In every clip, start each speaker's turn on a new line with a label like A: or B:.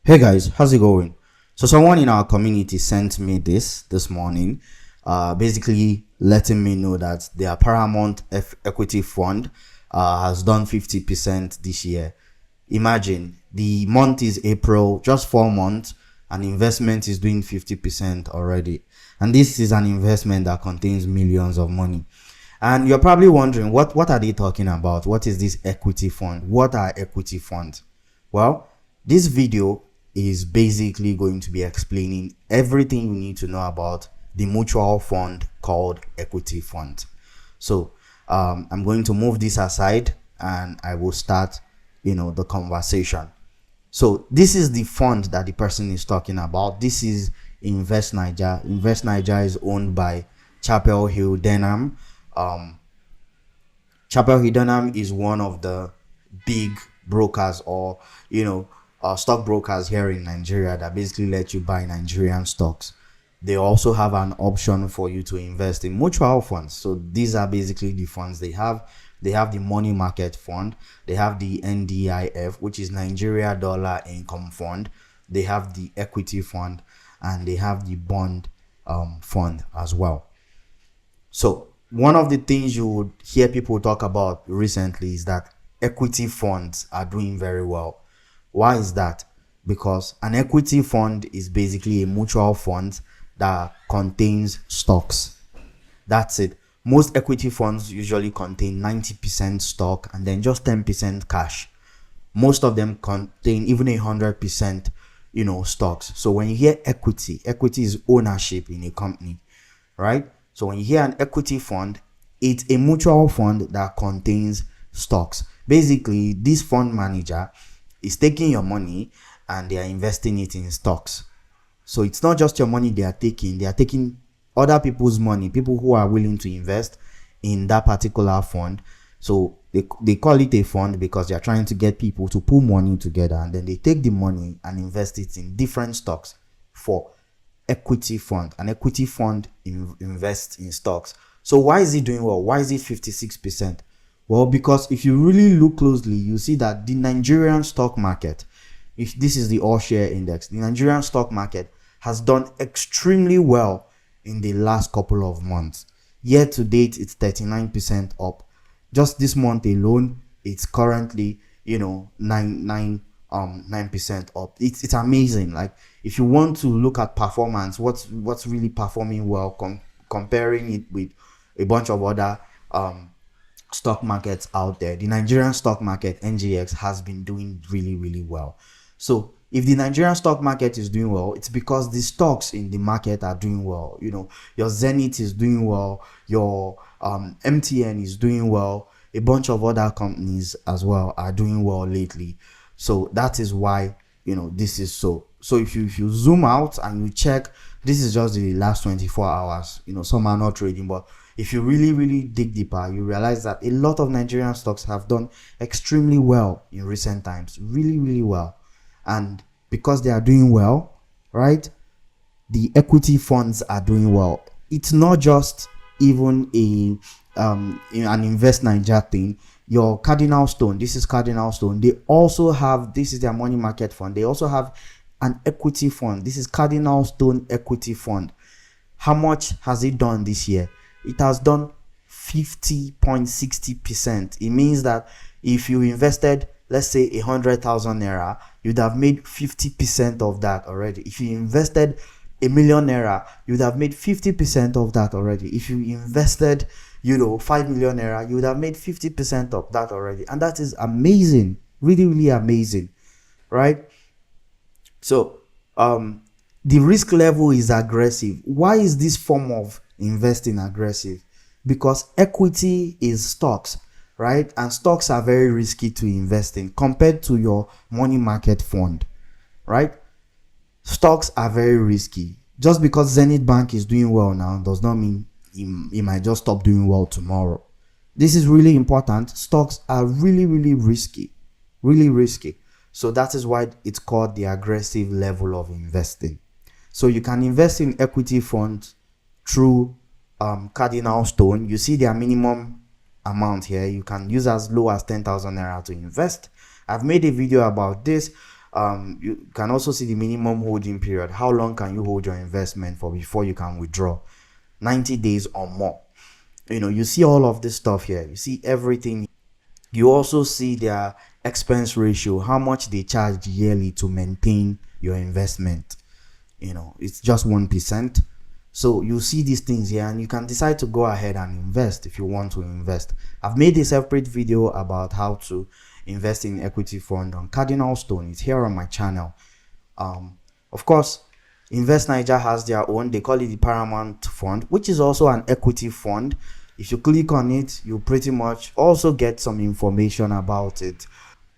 A: Hey guys, how's it going? So someone in our community sent me this morning, basically letting me know that their Paramount Equity Fund has done 50% this year. Imagine the month is April, just 4 months, and investment is doing 50% already. And this is an investment that contains millions of money. And you're probably wondering, what are they talking about? What is this equity fund? What are equity funds? Well, this video is basically going to be explaining everything you need to know about the mutual fund called equity fund. So I'm going to move this aside and I will start the conversation. So this is the fund that the person is talking about. This is Invest Naija. Invest Naija is owned by Chapel Hill Denham. Chapel Hill Denham is one of the big brokers, or stockbrokers here in Nigeria, that basically let you buy Nigerian stocks. They also have an option for you to invest in mutual funds. So these are basically the funds they have. They have the money market fund. They have the NDIF, which is Nigeria Dollar Income Fund. They have the equity fund, and they have the bond fund as well. So one of the things you would hear people talk about recently is that equity funds are doing very well. Why is that? Because an equity fund is basically a mutual fund that contains stocks. That's it. Most equity funds usually contain 90% stock and then just 10% cash. Most of them contain even 100% stocks. So when you hear equity is ownership in a company, right? So when you hear an equity fund, it's a mutual fund that contains stocks. Basically, this fund manager is taking your money and they are investing it in stocks. So it's not just your money they are taking other people's money, people who are willing to invest in that particular fund. So they call it a fund because they are trying to get people to put money together, and then they take the money and invest it in different stocks for equity fund. An equity fund invests in stocks. So why is it doing well? Why is it 56%? Well, because if you really look closely, you see that the Nigerian stock market, if this is the all share index, the Nigerian stock market has done extremely well in the last couple of months. Year to date, it's 39% up. Just this month alone, it's currently 9% up. It's amazing. Like, if you want to look at performance, what's really performing well, comparing it with a bunch of other stock markets out there, the Nigerian stock market, NGX, has been doing really, really well. So if the Nigerian stock market is doing well, it's because the stocks in the market are doing well. Your Zenith is doing well, your MTN is doing well, a bunch of other companies as well are doing well lately. So that is why this is so. So if you zoom out and you check, this is just the last 24 hours. Some are not trading, but if you really dig deeper, you realize that a lot of Nigerian stocks have done extremely well in recent times, really well. And because they are doing well, right, the equity funds are doing well. It's not just even an Invest Naija thing. Your CardinalStone, this is CardinalStone, they also have, this is their money market fund, they also have an equity fund. This is CardinalStone Equity Fund. How much has it done this year? It has done 50.60%. It means that if you invested, let's say 100,000 naira, you'd have made 50% of that already. If you invested 1,000,000 naira, you'd have made 50% of that already. If you invested 5 million naira, you would have made 50% of that already. And that is amazing, really amazing, right? So the risk level is aggressive. Why is this form of investing aggressive? Because equity is stocks, right? And stocks are very risky to invest in compared to your money market fund, right? Stocks are very risky. Just because Zenith Bank is doing well now does not mean it might just stop doing well tomorrow. This is really important. Stocks are really risky, really risky. So that is why it's called the aggressive level of investing. So you can invest in equity funds through CardinalStone. You see their minimum amount here. You can use as low as 10,000 naira to invest. I've made a video about this. You can also see the minimum holding period. How long can you hold your investment for before you can withdraw? 90 days or more. You see all of this stuff here. You see everything. You also see their expense ratio, how much they charge yearly to maintain your investment. It's just 1%. So you see these things here, and you can decide to go ahead and invest if you want to invest. I've made a separate video about how to invest in equity fund on CardinalStone. It's here on my channel. Of course, Invest Naija has their own. They call it the Paramount Fund, which is also an equity fund. If you click on it, you pretty much also get some information about it.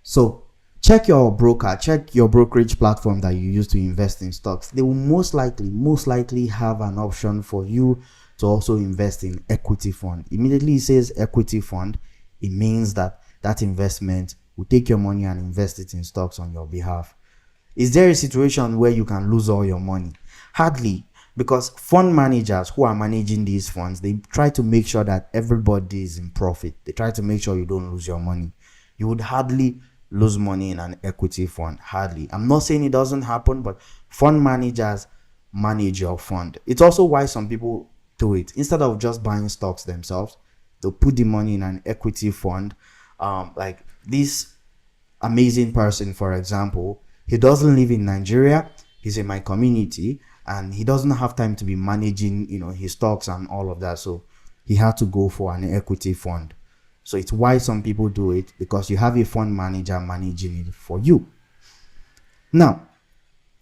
A: So check your broker, check your brokerage platform that you use to invest in stocks. They will most likely have an option for you to also invest in equity fund. Immediately it says equity fund, it means that that investment will take your money and invest it in stocks on your behalf. Is there a situation where you can lose all your money? Hardly, because fund managers who are managing these funds, they try to make sure that everybody is in profit. They try to make sure you don't lose your money. You would hardly lose money in an equity fund. Hardly. I'm not saying it doesn't happen, but fund managers manage your fund. It's also why some people do it. Instead of just buying stocks themselves, they'll put the money in an equity fund. Like this amazing person, for example, he doesn't live in Nigeria. He's in my community, and he doesn't have time to be managing, his stocks and all of that. So he had to go for an equity fund. So it's why some people do it, because you have a fund manager managing it for you. Now,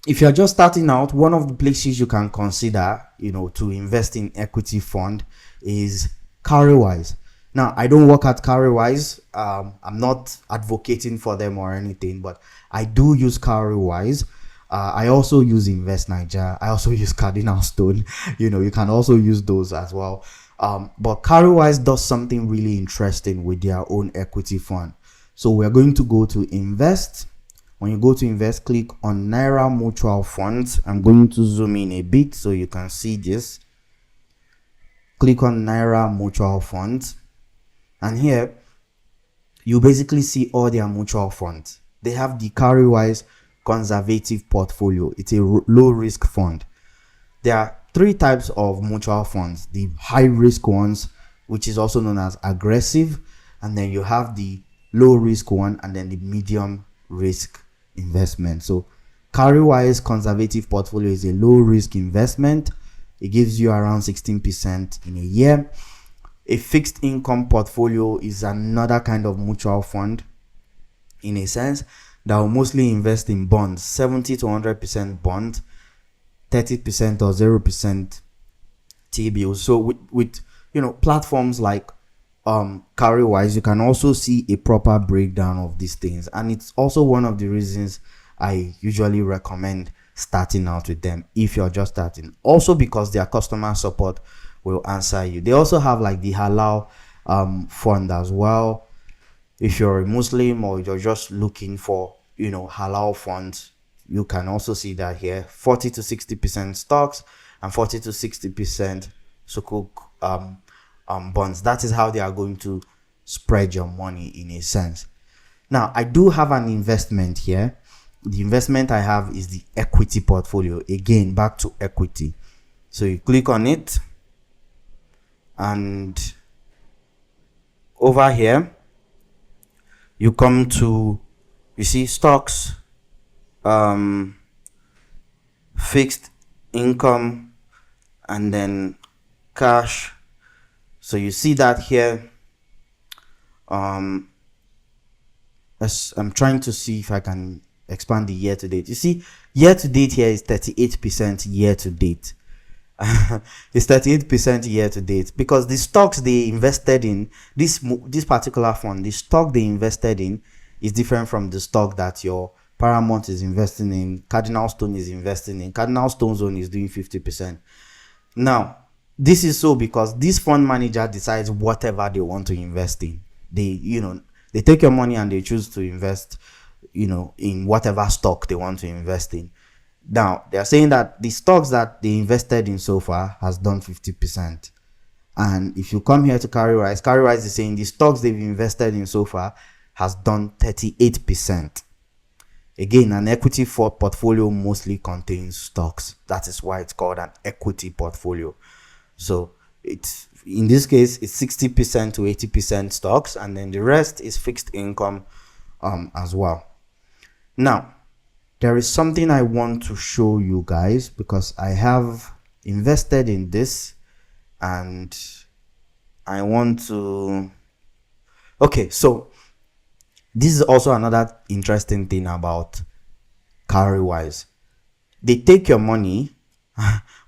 A: if you're just starting out, one of the places you can consider, to invest in equity fund is Cowrywise. Now, I don't work at Cowrywise. I'm not advocating for them or anything, but I do use Cowrywise. I also use Invest Naija. I also use CardinalStone. You can also use those as well. But Cowrywise does something really interesting with their own equity fund. So we're going to go to invest. When you go to invest, click on Naira Mutual Funds. I'm going to zoom in a bit so you can see this. Click on Naira Mutual Funds. And here, you basically see all their mutual funds. They have the Cowrywise Conservative Portfolio. It's a low-risk fund. There are three types of mutual funds. The high-risk ones, which is also known as aggressive. And then you have the low-risk one, and then the medium-risk investment. So Cowrywise Conservative Portfolio is a low-risk investment. It gives you around 16% in a year. A fixed income portfolio is another kind of mutual fund, in a sense, that will mostly invest in bonds, 70 to 100% bonds, 30% or 0% T-bills. So with platforms like Cowrywise, you can also see a proper breakdown of these things, and it's also one of the reasons I usually recommend starting out with them if you're just starting. Also because their customer support will answer you. They also have like the halal fund as well. If you're a Muslim or you're just looking for halal funds, you can also see that here. 40 to 60% stocks and 40 to 60% sukuk bonds. That is how they are going to spread your money, in a sense. Now, I do have an investment here. The investment I have is the equity portfolio. Again, back to equity. So you click on it, and over here you come to, you see stocks, fixed income, and then cash. So you see that here. I'm trying to see if I can expand the year to date. You see, year to date here is 38% year to date. It's 38% year to date, because the stocks they invested in, this particular fund, the stock they invested in is different from the stock that your Paramount is investing in, CardinalStone is investing in. CardinalStone's own is doing 50%. Now, this is so because this fund manager decides whatever they want to invest in. They take your money and they choose to invest, in whatever stock they want to invest in. Now, they're saying that the stocks that they invested in so far has done 50%. And if you come here to Cowrywise is saying the stocks they've invested in so far has done 38%. Again, an equity for portfolio mostly contains stocks. That is why it's called an equity portfolio. So it's, in this case, it's 60% to 80% stocks, and then the rest is fixed income as well. Now, there is something I want to show you guys, because I have invested in this and I want to. Okay, so this is also another interesting thing about Cowrywise. They take your money.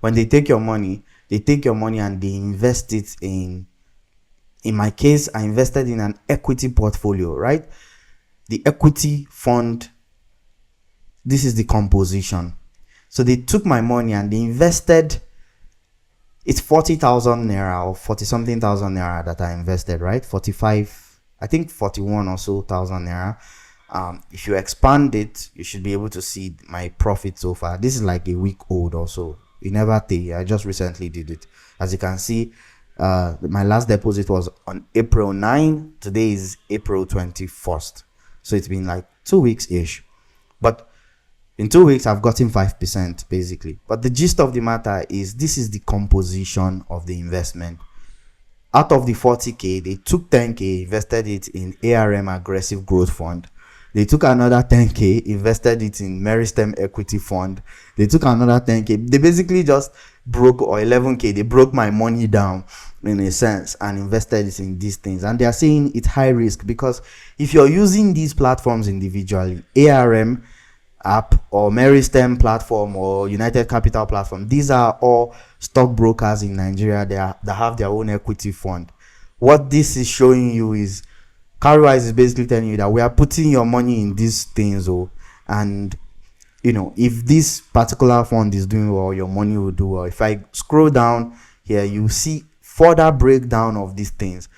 A: When they take your money, and they invest it in my case, I invested in an equity portfolio, right? The equity fund, this is the composition. So they took my money and they invested, it's 40,000 naira or 40 something thousand naira that I invested, right? 45, I think 41 or so thousand naira. If you expand it, you should be able to see my profit so far. This is like a week old or so. You never think. I just recently did it. As you can see, my last deposit was on April 9. Today is April 21st. So it's been like 2 weeks ish. But in 2 weeks, I've gotten 5% basically. But the gist of the matter is, this is the composition of the investment. Out of the 40K, they took 10K, invested it in ARM Aggressive Growth Fund. They took another 10K, invested it in Meristem Equity Fund. They took another 10K. They basically just broke, or 11K, they broke my money down in a sense and invested it in these things. And they are saying it's high risk, because if you're using these platforms individually, ARM app or Meristem platform or United Capital platform, these are all stockbrokers in Nigeria that have their own equity fund. What this is showing you is, Cowrywise is basically telling you that we are putting your money in these things, and if this particular fund is doing well, your money will do well. If I scroll down here, you see further breakdown of these things.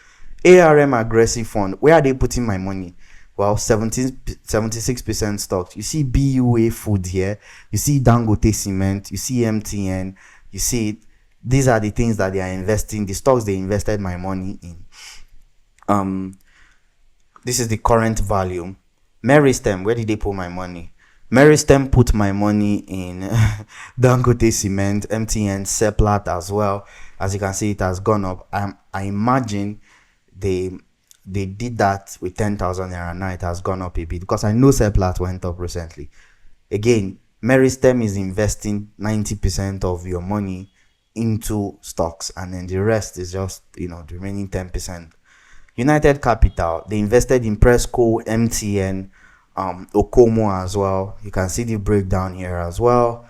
A: ARM Aggressive Fund, where are they putting my money? Well, 76% stocks. You see BUA Food here. You see Dangote Cement. You see MTN. You see it. These are the things that they are investing, the stocks they invested my money in. This is the current value. Meristem, where did they put my money? Meristem put my money in Dangote Cement, MTN, Seplat as well. As you can see, it has gone up. I imagine they did that with 10,000 naira. Now it has gone up a bit, because I know Seplat went up recently. Again, Meristem is investing 90% of your money into stocks, and then the rest is just the remaining 10%. United Capital, they invested in Presco, MTN, Okomo as well. You can see the breakdown here as well.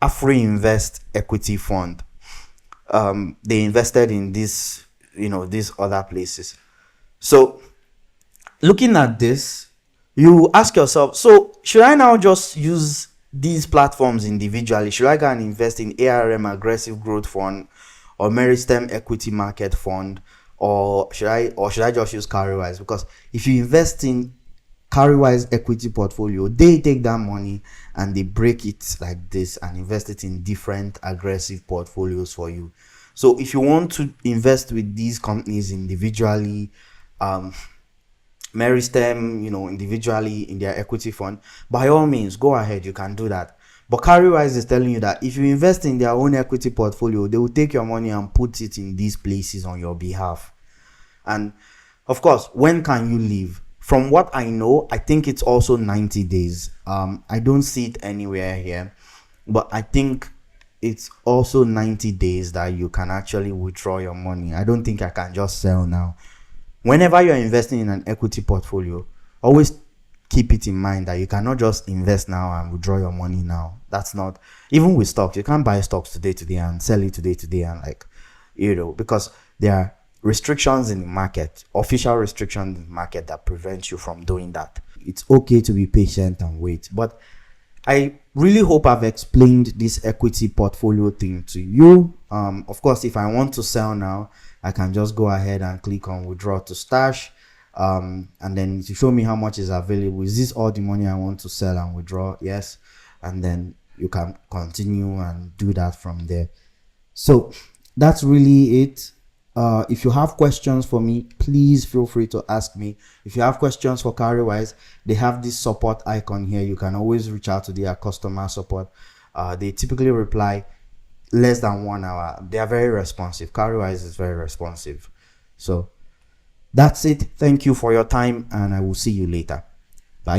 A: Afri Invest Equity Fund, they invested in this, these other places. So looking at this, you ask yourself, so should I now just use these platforms individually? Should I go and invest in ARM Aggressive Growth Fund or Meristem Equity Market Fund? Or should I just use Cowrywise? Because if you invest in Cowrywise equity portfolio, they take that money and they break it like this and invest it in different aggressive portfolios for you. So if you want to invest with these companies individually, Meristem, individually in their equity fund, by all means, go ahead, you can do that. But Cowrywise is telling you that if you invest in their own equity portfolio, they will take your money and put it in these places on your behalf. And of course, when can you leave? From what I know, I think it's also 90 days. I don't see it anywhere here, but I think it's also 90 days that you can actually withdraw your money. I don't think I can just sell now. Whenever you're investing in an equity portfolio, always keep it in mind that you cannot just invest now and withdraw your money now. That's not, even with stocks, you can't buy stocks today and sell it today and because there are restrictions in the market, official restrictions in the market that prevent you from doing that. It's okay to be patient and wait. But I really hope I've explained this equity portfolio thing to you. Of course, if I want to sell now, I can just go ahead and click on withdraw to stash. And then to show me how much is available. Is this all the money I want to sell and withdraw? Yes. And then you can continue and do that from there. So that's really it. If you have questions for me, please feel free to ask me. If you have questions for Cowrywise, they have this support icon here. You can always reach out to their customer support. They typically reply less than 1 hour. They are very responsive. Cowrywise is very responsive. So that's it. Thank you for your time, and I will see you later. Bye.